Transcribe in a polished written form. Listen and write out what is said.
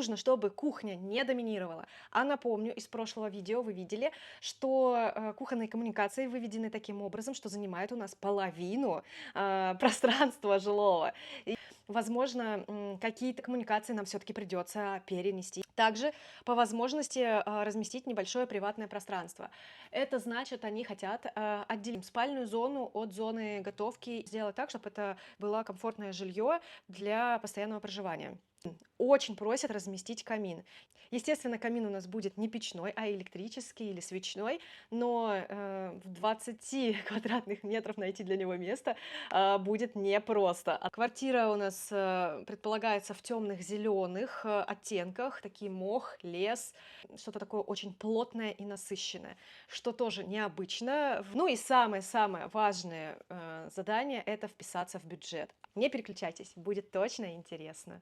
нужно, чтобы кухня не доминировала. А напомню, из прошлого видео вы видели, что кухонные коммуникации выведены таким образом, что занимают у нас половину пространства жилого. Возможно, какие-то коммуникации нам все-таки придется перенести. Также по возможности разместить небольшое приватное пространство. Это значит, они хотят отделить спальную зону от зоны готовки, сделать так, чтобы это было комфортное жилье для постоянного проживания. Очень просят разместить камин. Естественно, камин у нас будет не печной, а электрический или свечной, но в 20 квадратных метров найти для него место будет непросто. А квартира у нас предполагается в темных зеленых оттенках, такие мох, лес, что-то такое очень плотное и насыщенное, что тоже необычно. Ну и самое-самое важное задание — это вписаться в бюджет. Не переключайтесь, будет точно интересно.